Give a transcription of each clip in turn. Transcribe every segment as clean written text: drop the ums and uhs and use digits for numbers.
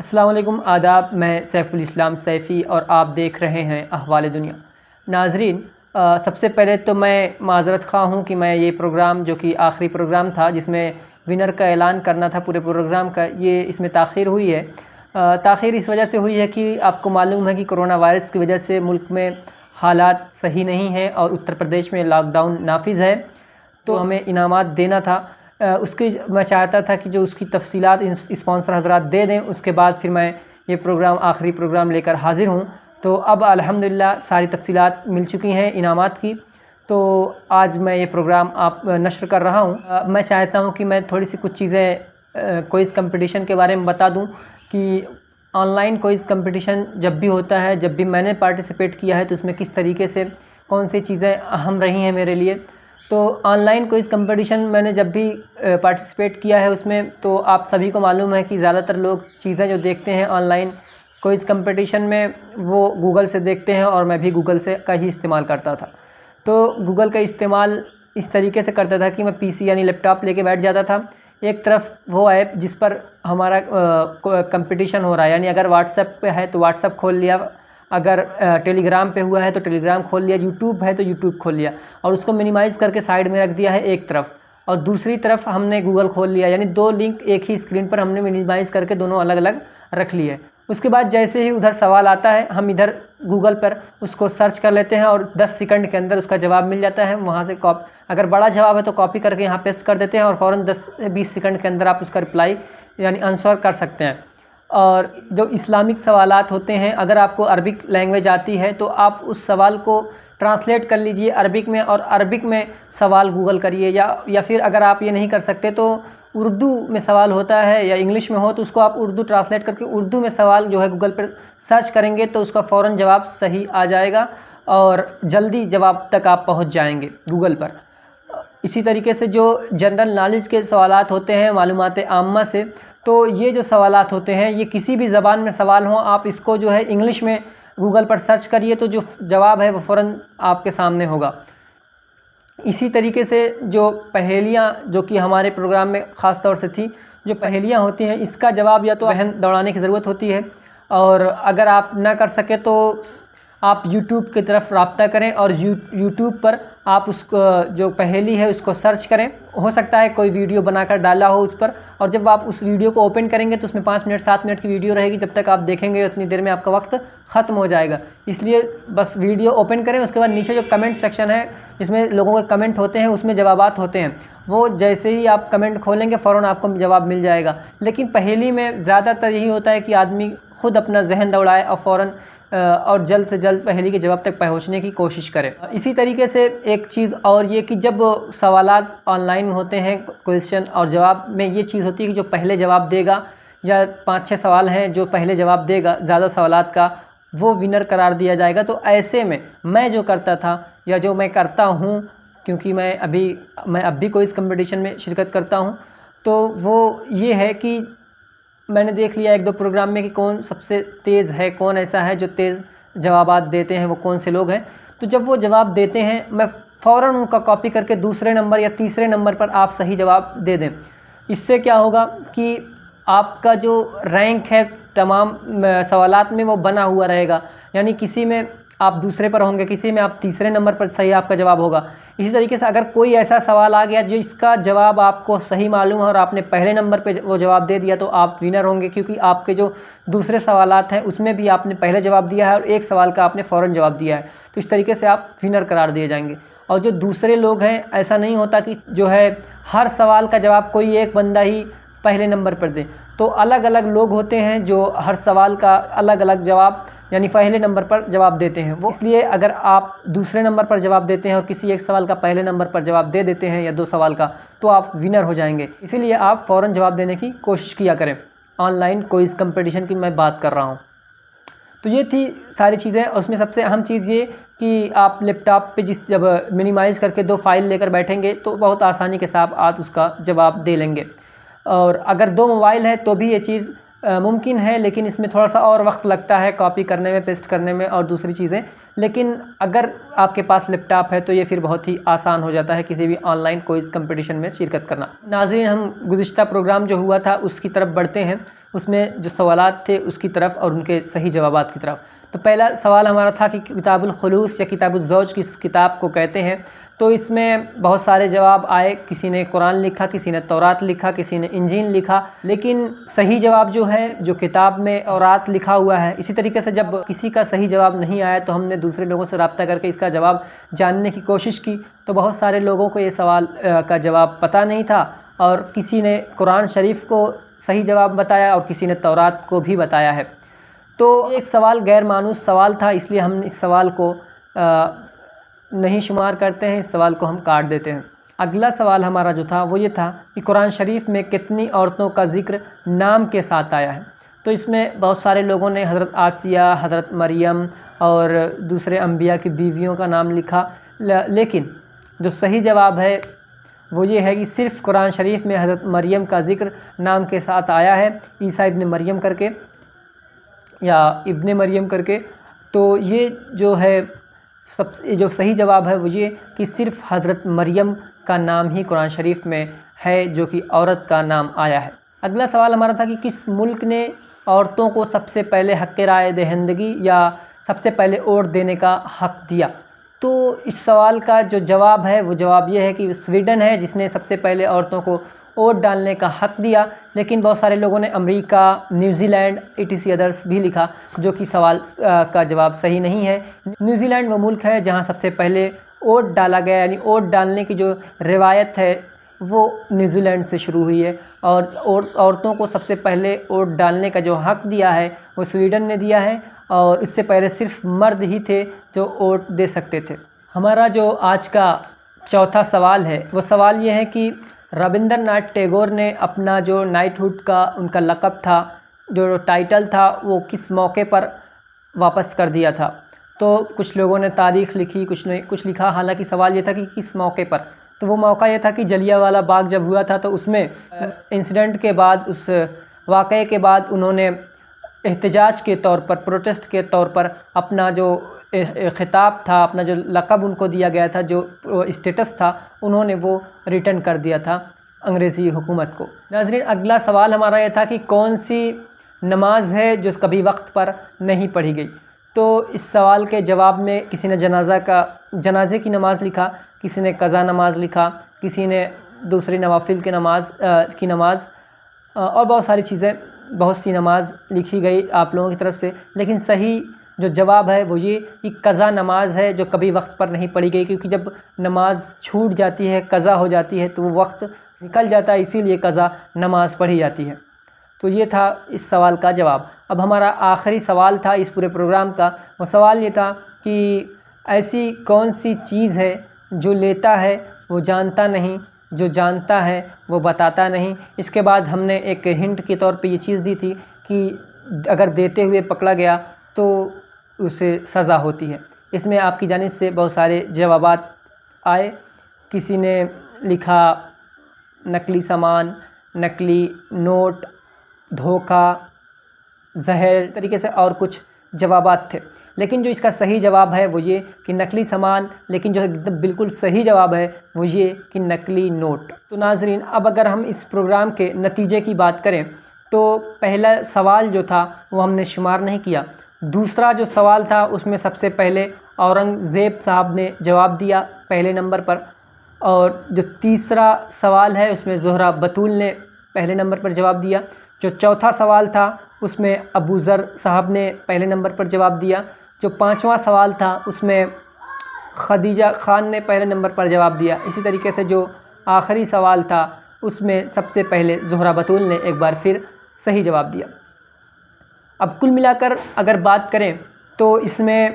अस्सलाम वालेकुम आदाब। मैं सैफ़ुल इस्लाम सैफ़ी और आप देख रहे हैं अहवाल दुनिया। नाज़रीन, सबसे पहले तो मैं माज़रत ख़्वाह हूँ कि मैं ये प्रोग्राम जो कि आखिरी प्रोग्राम था जिसमें विनर का ऐलान करना था पूरे प्रोग्राम का, ये इसमें ताख़ीर हुई है। ताख़ीर इस वजह से हुई है कि आपको मालूम है कि कोरोना वायरस की वजह से मुल्क में हालात सही नहीं हैं और उत्तर प्रदेश में लॉकडाउन नाफिज़ है, तो हमें इनामात देना था। उसकी मैं चाहता था कि जो उसकी तफ़सीलात स्पॉन्सर हज़रात दे दें, उसके बाद फिर मैं ये प्रोग्राम आखिरी प्रोग्राम लेकर हाज़िर हूँ। तो अब अल्हम्दुलिल्लाह सारी तफ़सीलात मिल चुकी हैं इनामात की, तो आज मैं ये प्रोग्राम आप नश्र कर रहा हूँ। मैं चाहता हूँ कि मैं थोड़ी सी कुछ चीज़ें क्विज़ कंपटीशन के बारे में बता दूँ कि ऑनलाइन क्विज़ कंपटीशन जब भी होता है, जब भी मैंने पार्टिसिपेट किया है, तो उसमें किस तरीके से कौन सी चीज़ें अहम रही हैं मेरे लिए। तो ऑनलाइन क्विज़ कंपटीशन मैंने जब भी पार्टिसिपेट किया है उसमें, तो आप सभी को मालूम है कि ज़्यादातर लोग चीज़ें जो देखते हैं ऑनलाइन क्विज़ कंपटीशन में वो गूगल से देखते हैं, और मैं भी गूगल से का ही इस्तेमाल करता था। तो गूगल का इस्तेमाल इस तरीके से करता था कि मैं पीसी यानी लैपटॉप लेके बैठ जाता था। एक तरफ वो ऐप जिस पर हमारा कंपटीशन हो रहा है, यानी अगर व्हाट्सएप पे है तो व्हाट्सएप खोल लिया, अगर टेलीग्राम पे हुआ है तो टेलीग्राम खोल लिया, यूट्यूब है तो यूट्यूब खोल लिया, और उसको मिनिमाइज़ करके साइड में रख दिया है एक तरफ, और दूसरी तरफ हमने गूगल खोल लिया, यानी दो लिंक एक ही स्क्रीन पर हमने मिनिमाइज़ करके दोनों अलग अलग रख लिए। उसके बाद जैसे ही उधर सवाल आता है, हम इधर गूगल पर उसको सर्च कर लेते हैं और 10 सेकंड के अंदर उसका जवाब मिल जाता है। वहाँ से अगर बड़ा जवाब है तो कॉपी करके यहाँ पेस्ट कर देते हैं, और फ़ौरन 10 से 20 सेकंड के अंदर आप उसका रिप्लाई यानी आंसर कर सकते हैं। और जो इस्लामिक सवालात होते हैं, अगर आपको अरबिक लैंग्वेज आती है तो आप उस सवाल को ट्रांसलेट कर लीजिए अरबिक में, और अरबिक में सवाल गूगल करिए, या फिर अगर आप ये नहीं कर सकते तो उर्दू में सवाल होता है या इंग्लिश में हो तो उसको आप उर्दू ट्रांसलेट करके उर्दू में सवाल जो है गूगल पर सर्च करेंगे तो उसका फ़ौरन जवाब सही आ जाएगा और जल्दी जवाब तक आप पहुंच जाएंगे गूगल पर। इसी तरीके से जो जनरल नॉलेज के सवालात होते हैं मालूमात आम्मा से, तो ये जो सवालात होते हैं ये किसी भी ज़बान में सवाल हो, आप इसको जो है इंग्लिश में गूगल पर सर्च करिए तो जो जवाब है वो फ़ौरन आपके सामने होगा। इसी तरीके से जो पहेलियाँ जो कि हमारे प्रोग्राम में ख़ास तौर से थी, जो पहेलियाँ होती हैं इसका जवाब या तो बहन दौड़ाने की ज़रूरत होती है, और अगर आप ना कर सके तो आप यूट्यूब की तरफ राब्ता करें और यूट्यूब पर आप उसको जो पहेली है उसको सर्च करें। हो सकता है कोई वीडियो बनाकर डाला हो उस पर, और जब आप उस वीडियो को ओपन करेंगे तो उसमें 5 मिनट 7 मिनट की वीडियो रहेगी, जब तक आप देखेंगे उतनी देर में आपका वक्त ख़त्म हो जाएगा। इसलिए बस वीडियो ओपन करें, उसके बाद नीचे जो कमेंट सेक्शन है जिसमें लोगों के कमेंट होते हैं उसमें जवाबात होते हैं, वो जैसे ही आप कमेंट खोलेंगे फ़ौरन आपको जवाब मिल जाएगा। लेकिन पहेली में ज़्यादातर यही होता है कि आदमी खुद अपना जहन दौड़ाए और फ़ौरन और जल्द से जल्द पहेली के जवाब तक पहुंचने की कोशिश करें। इसी तरीके से एक चीज़ और ये कि जब सवालात ऑनलाइन होते हैं क्वेश्चन और जवाब में, ये चीज़ होती है कि जो पहले जवाब देगा, या 5-6 सवाल हैं जो पहले जवाब देगा ज़्यादा सवालात का, वो विनर करार दिया जाएगा। तो ऐसे में मैं जो करता था या जो मैं करता हूँ, क्योंकि मैं अब भी कोई इस कंपटीशन में शिरकत करता हूँ, तो वो ये है कि मैंने देख लिया 1-2 प्रोग्राम में कि कौन सबसे तेज़ है, कौन ऐसा है जो तेज़ जवाबात देते हैं, वो कौन से लोग हैं। तो जब वो जवाब देते हैं मैं फ़ौरन उनका कॉपी करके दूसरे नंबर या तीसरे नंबर पर आप सही जवाब दे दें। इससे क्या होगा कि आपका जो रैंक है तमाम सवालात में वो बना हुआ रहेगा, यानी किसी में आप दूसरे पर होंगे, किसी में आप तीसरे नंबर पर सही आपका जवाब होगा। इसी तरीके से अगर कोई ऐसा सवाल आ गया जो इसका जवाब आपको सही मालूम है और आपने पहले नंबर पे वो जवाब दे दिया, तो आप विनर होंगे, क्योंकि आपके जो दूसरे सवालात हैं उसमें भी आपने पहले जवाब दिया है और एक सवाल का आपने फ़ौरन जवाब दिया है। तो इस तरीके से आप विनर करार दिए जाएंगे। और जो दूसरे लोग हैं, ऐसा नहीं होता कि जो है हर सवाल का जवाब कोई एक बंदा ही पहले नंबर पर दे, तो अलग अलग लोग होते हैं जो हर सवाल का अलग अलग जवाब यानी पहले नंबर पर जवाब देते हैं। वो इसलिए अगर आप दूसरे नंबर पर जवाब देते हैं और किसी एक सवाल का पहले नंबर पर जवाब दे देते हैं या 2 सवाल का, तो आप विनर हो जाएंगे। इसीलिए आप फ़ौरन जवाब देने की कोशिश किया करें। ऑनलाइन क्विज़ कंपटीशन की मैं बात कर रहा हूँ। तो ये थी सारी चीज़ें। उसमें सबसे अहम चीज़ ये कि आप लैपटॉप पे जब मिनिमाइज़ करके 2 फाइल लेकर बैठेंगे तो बहुत आसानी के साथ आप उसका जवाब दे लेंगे। और अगर 2 मोबाइल है तो भी ये चीज़ मुमकिन है, लेकिन इसमें थोड़ा सा और वक्त लगता है कॉपी करने में, पेस्ट करने में और दूसरी चीज़ें। लेकिन अगर आपके पास लैपटॉप है तो ये फिर बहुत ही आसान हो जाता है किसी भी ऑनलाइन क्विज़ कंपटीशन में शिरकत करना। नाज़रीन, हम गुज़िश्ता प्रोग्राम जो हुआ था उसकी तरफ बढ़ते हैं, उसमें जो सवालात थे उसकी तरफ और उनके सही जवाबात की तरफ। तो पहला सवाल हमारा था कि किताबुल खुलूस या किताबुल ज़ौज किस किताब को कहते हैं। तो इसमें बहुत सारे जवाब आए, किसी ने कुरान लिखा, किसी ने तौरात लिखा, किसी ने इंजील लिखा, लेकिन सही जवाब जो है जो किताब में औरात लिखा हुआ है। इसी तरीके से जब किसी का सही जवाब नहीं आया तो हमने दूसरे लोगों से रब्ता करके इसका जवाब जानने की कोशिश की, तो बहुत सारे लोगों को ये सवाल का जवाब पता नहीं था और किसी ने कुरान शरीफ को सही जवाब बताया और किसी ने तौरात को भी बताया है। तो एक सवाल गैर मानूस सवाल था, इसलिए हम इस सवाल को नहीं शुमार करते हैं, इस सवाल को हम काट देते हैं। अगला सवाल हमारा जो था वो ये था कि कुरान शरीफ में कितनी औरतों का ज़िक्र नाम के साथ आया है। तो इसमें बहुत सारे लोगों ने हज़रत आसिया, हज़रत मरियम और दूसरे अंबिया की बीवियों का नाम लिखा, लेकिन जो सही जवाब है वो ये है कि सिर्फ़ कुरान शरीफ में हज़रत मरियम का ज़िक्र नाम के साथ आया है, ईसा इब्न मरियम करके या इब्ने मरियम करके। तो ये जो है जो सही जवाब है वो ये कि सिर्फ़ हज़रत मरियम का नाम ही कुरान शरीफ में है जो कि औरत का नाम आया है। अगला सवाल हमारा था कि किस मुल्क ने औरतों को सबसे पहले हक़ राय दहिंदगी या सबसे पहले वोट देने का हक़ दिया। तो इस सवाल का जो जवाब है वो जवाब ये है कि स्वीडन है जिसने सबसे पहले औरतों को वोट डालने का हक़ दिया, लेकिन बहुत सारे लोगों ने अमेरिका, न्यूजीलैंड etc अदर्स भी लिखा, जो कि सवाल का जवाब सही नहीं है। न्यूजीलैंड वो मुल्क है जहां सबसे पहले वोट डाला गया, यानी वोट डालने की जो रिवायत है वो न्यूजीलैंड से शुरू हुई है, और औरतों को सबसे पहले वोट डालने का जो हक़ दिया है वो स्वीडन ने दिया है, और इससे पहले सिर्फ मर्द ही थे जो वोट दे सकते थे। हमारा जो आज का चौथा सवाल है वो सवाल ये है कि रविंद्रनाथ टैगोर ने अपना जो नाइटहुड का उनका लक़ब था, जो टाइटल था, वो किस मौके पर वापस कर दिया था। तो कुछ लोगों ने तारीख़ लिखी, कुछ ने कुछ लिखा, हालांकि सवाल ये था कि किस मौके पर। तो वो मौका ये था कि जलियांवाला बाग जब हुआ था तो उसमें इंसिडेंट के बाद, उस वाक़े के बाद उन्होंने एहतजाज के तौर पर, प्रोटेस्ट के तौर पर अपना जो ख़िताब था, अपना जो लक़ब उनको दिया गया था, जो स्टेटस था, उन्होंने वो रिटर्न कर दिया था अंग्रेज़ी हुकूमत को। नाज़रीन, अगला सवाल हमारा ये था कि कौन सी नमाज है जो कभी वक्त पर नहीं पढ़ी गई। तो इस सवाल के जवाब में किसी ने जनाजे की नमाज़ लिखा, किसी ने कज़ा नमाज लिखा, किसी ने दूसरी नवाफिल की नमाज और बहुत सारी चीज़ें, बहुत सी नमाज लिखी गई आप लोगों की तरफ से, लेकिन सही जो जवाब है वो ये कि कज़ा नमाज है जो कभी वक्त पर नहीं पढ़ी गई, क्योंकि जब नमाज छूट जाती है, कज़ा हो जाती है, तो वो वक्त निकल जाता है, इसीलिए कज़ा नमाज पढ़ी जाती है। तो ये था इस सवाल का जवाब। अब हमारा आखिरी सवाल था इस पूरे प्रोग्राम का, वो सवाल ये था कि ऐसी कौन सी चीज़ है जो लेता है वो जानता नहीं, जो जानता है वो बताता नहीं। इसके बाद हमने एक हिंट के तौर पे ये चीज़ दी थी कि अगर देते हुए पकड़ा गया तो उसे सज़ा होती है। इसमें आपकी जानिब से बहुत सारे जवाबात आए। किसी ने लिखा नकली सामान, नकली नोट, धोखा, जहर, तरीके से और कुछ जवाबात थे, लेकिन जो इसका सही जवाब है वो ये कि नकली सामान, लेकिन जो एकदम बिल्कुल सही जवाब है वो ये कि नकली नोट। तो नाजरीन, अब अगर हम इस प्रोग्राम के नतीजे की बात करें तो पहला सवाल जो था वो हमने शुमार नहीं किया। दूसरा जो सवाल था उसमें सबसे पहले औरंगज़ेब साहब ने जवाब दिया पहले नंबर पर, और जो तीसरा सवाल है उसमें ज़ोहरा बतूल ने पहले नंबर पर जवाब दिया। जो चौथा सवाल था उसमें अबू ज़र साहब ने पहले नंबर पर जवाब दिया। जो पांचवा सवाल था उसमें खदीजा ख़ान ने पहले नंबर पर जवाब दिया। इसी तरीके से जो आखिरी सवाल था उसमें सबसे पहले ज़ोहरा बतूल ने एक बार फिर सही जवाब दिया। अब कुल मिलाकर अगर बात करें तो इसमें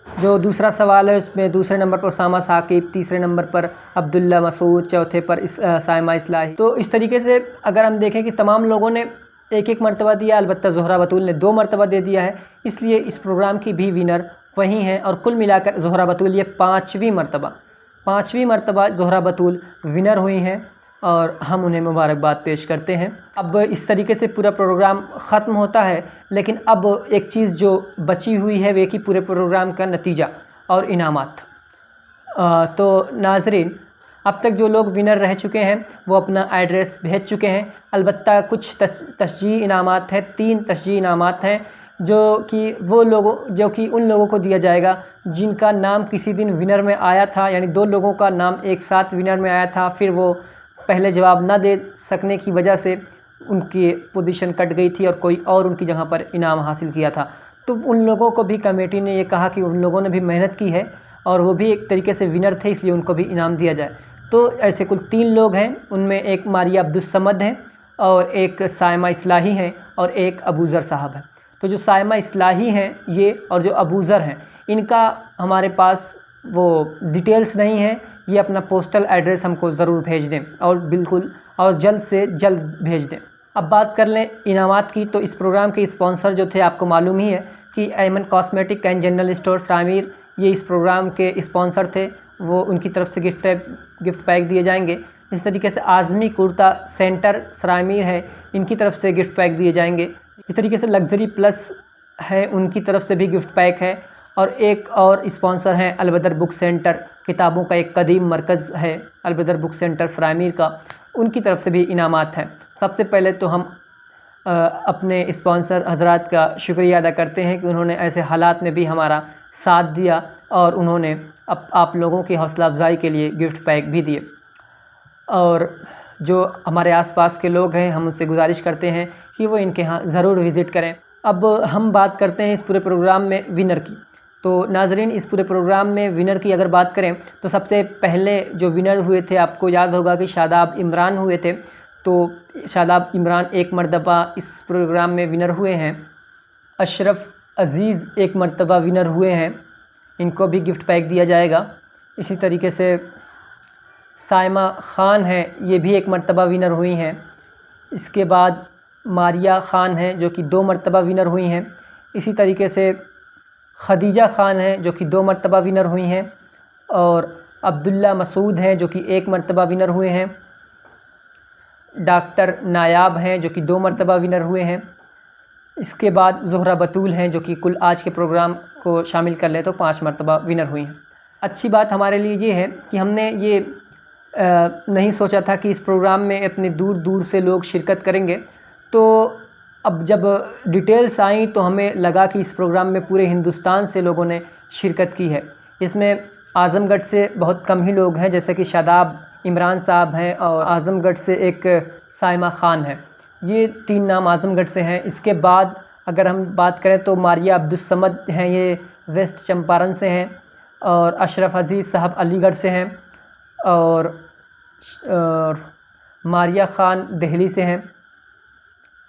जो दूसरा सवाल है उसमें दूसरे नंबर पर उसामा साकिब, तीसरे नंबर पर अब्दुल्ला मसूद, चौथे पर साइमा इस्लाही। तो इस तरीके से अगर हम देखें कि तमाम लोगों ने एक एक मरतबा दिया, अलबत्ता ज़ोहरा बतूल ने 2 मरतबा दे दिया है, इसलिए इस प्रोग्राम की भी विनर वही हैं। और कुल मिलाकर ज़ोहरा बतूल ये पाँचवीं मरतबा ज़ोहरा बतूल विनर हुई हैं। और हम उन्हें मुबारकबाद पेश करते हैं। अब इस तरीके से पूरा प्रोग्राम ख़त्म होता है, लेकिन अब एक चीज़ जो बची हुई है वे कि पूरे प्रोग्राम का नतीजा और इनामात। तो नाज़रीन, अब तक जो लोग विनर रह चुके हैं वो अपना एड्रेस भेज चुके हैं। अलबत्ता कुछ तशजीही इनामात हैं, 3 तशजीही इनामात हैं जो कि उन लोगों को दिया जाएगा जिनका नाम किसी दिन विनर में आया था, यानी 2 लोगों का नाम एक साथ विनर में आया था, फिर वो पहले जवाब ना दे सकने की वजह से उनकी पोजीशन कट गई थी और कोई और उनकी जगह पर इनाम हासिल किया था। तो उन लोगों को भी कमेटी ने ये कहा कि उन लोगों ने भी मेहनत की है और वो भी एक तरीके से विनर थे, इसलिए उनको भी इनाम दिया जाए। तो ऐसे कुल 3 लोग हैं, उनमें एक मारिया अब्दुस्समद हैं और एक सायमा इस्लाही हैं और एक अबूज़र साहब हैं। तो जो सायमा इस्लाही हैं ये और जो अबूज़र हैं, इनका हमारे पास वो डिटेल्स नहीं है। ये अपना पोस्टल एड्रेस हमको ज़रूर भेज दें और बिल्कुल और जल्द से जल्द भेज दें। अब बात कर लें इनामात की, तो इस प्रोग्राम के स्पॉन्सर जो थे आपको मालूम ही है कि Aiman cosmetic and general store सरामीर ये इस प्रोग्राम के स्पॉन्सर थे। वो उनकी तरफ से गिफ्ट पैक दिए जाएंगे। इस तरीके से आज़मी कुर्ता सेंटर सरामीर है, इनकी तरफ से गिफ्ट पैक दिए जाएंगे। इस तरीके से लग्जरी प्लस है, उनकी तरफ से भी गिफ्ट पैक है। और एक और स्पॉन्सर हैं अलबदर बुक सेंटर, किताबों का एक कदीम मरकज़ है अलबदर बुक सेंटर सरामीर का, उनकी तरफ से भी इनामात हैं। सबसे पहले तो हम अपने स्पॉन्सर हजरात का शुक्रिया अदा करते हैं कि उन्होंने ऐसे हालात में भी हमारा साथ दिया और उन्होंने आप लोगों की हौसला अफजाई के लिए गिफ्ट पैक भी दिए। और जो हमारे आसपास के लोग हैं, हम उनसे गुजारिश करते हैं कि वो इनके यहाँ ज़रूर विज़िट करें। अब हम बात करते हैं इस पूरे प्रोग्राम में विनर की। तो नाज़रीन, इस पूरे प्रोग्राम में विनर की अगर बात करें तो सबसे पहले जो विनर हुए थे, आपको याद होगा कि शादाब इमरान हुए थे। तो शादाब इमरान एक मरतबा इस प्रोग्राम में विनर हुए हैं। अशरफ अज़ीज़ एक मरतबा विनर हुए हैं, इनको भी गिफ्ट पैक दिया जाएगा। इसी तरीके से सायमा ख़ान है, ये भी एक मरतबा विनर हुई हैं। इसके बाद मारिया ख़ान हैं जो कि 2 मरतबा विनर हुई हैं। इसी तरीके से खदीजा ख़ान हैं जो कि 2 मरतबा विनर हुई हैं। और अब्दुल्ला मसूद हैं जो कि 1 मरतबा विनर हुए हैं। डॉक्टर नायाब हैं जो कि 2 मरतबा विनर हुए हैं। इसके बाद ज़ोहरा बतूल हैं जो कि कुल आज के प्रोग्राम को शामिल कर लें तो 5 मरतबा विनर हुई हैं। अच्छी बात हमारे लिए ये है कि हमने ये नहीं सोचा था कि इस प्रोग्राम में इतने दूर दूर से लोग शिरकत करेंगे। तो अब जब डिटेल्स आई तो हमें लगा कि इस प्रोग्राम में पूरे हिंदुस्तान से लोगों ने शिरकत की है। इसमें आज़मगढ़ से बहुत कम ही लोग हैं, जैसे कि शादाब इमरान साहब हैं और आज़मगढ़ से एक सायमा ख़ान है। ये 3 नाम आज़मगढ़ से हैं। इसके बाद अगर हम बात करें तो मारिया अब्दुस्समद हैं, ये वेस्ट चंपारण से हैं। और अशरफ अज़ीज़ साहब अलीगढ़ से हैं। और मारिया ख़ान दिल्ली से हैं।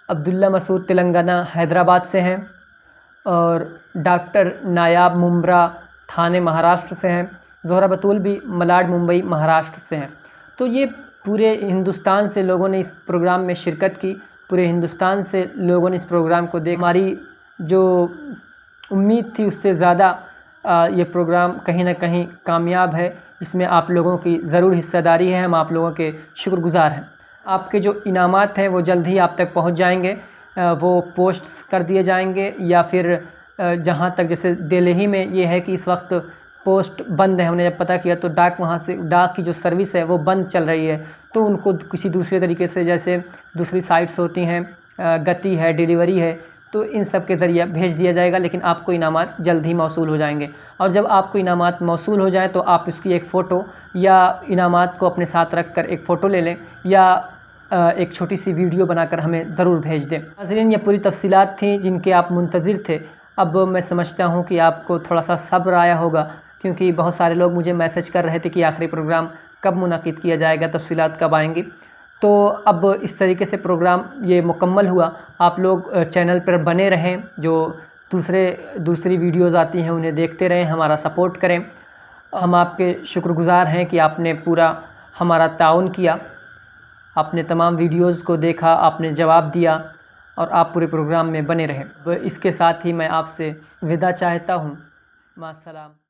अब्दुल्ला मसूद तेलंगाना हैदराबाद से हैं। और डॉक्टर नायाब मुंब्रा थाने महाराष्ट्र से हैं। ज़ोहरा बतूल भी मलाड मुंबई महाराष्ट्र से हैं। तो ये पूरे हिंदुस्तान से लोगों ने इस प्रोग्राम में शिरकत की। पूरे हिंदुस्तान से लोगों ने इस प्रोग्राम को देख, हमारी जो उम्मीद थी उससे ज़्यादा ये प्रोग्राम कहीं ना कहीं कामयाब है। इसमें आप लोगों की ज़रूर हिस्सेदारी है, हम आप लोगों के शुक्रगुज़ार हैं। आपके जो इनामात हैं वो जल्द ही आप तक पहुंच जाएंगे। वो पोस्ट्स कर दिए जाएंगे या फिर जहां तक जैसे दिल्ली में ये है कि इस वक्त पोस्ट बंद है। हमने जब पता किया तो डाक की जो सर्विस है वो बंद चल रही है। तो उनको किसी दूसरे तरीके से, जैसे दूसरी साइट्स होती हैं, गति है, डिलीवरी है, तो इन सब के ज़रिए भेज दिया जाएगा। लेकिन आपको इनामात जल्द ही मौसूल हो जाएंगे। और जब आपको इनामात मौसूल हो जाए तो आप इसकी एक फ़ोटो या इनामात को अपने साथ रख कर एक फ़ोटो ले लें या एक छोटी सी वीडियो बनाकर हमें ज़रूर भेज दें। नाज़रीन, ये पूरी तफसीलात थी जिनके आप मुंतज़िर थे। अब मैं समझता हूँ कि आपको थोड़ा सा सब्र आया होगा, क्योंकि बहुत सारे लोग मुझे मैसेज कर रहे थे कि आखिरी प्रोग्राम कब मुनाकिद किया जाएगा, तफसीलात कब आएंगी। तो अब इस तरीके से प्रोग्राम ये मुकम्मल हुआ। आप लोग चैनल पर बने रहें, जो दूसरी वीडियोज़ आती हैं उन्हें देखते रहें, हमारा सपोर्ट करें। हम आपके शुक्रगुज़ार हैं कि आपने पूरा हमारा ताउन किया, आपने तमाम वीडियोज़ को देखा, आपने जवाब दिया और आप पूरे प्रोग्राम में बने रहें। इसके साथ ही मैं आपसे विदा चाहता हूँ। मास्सलाम।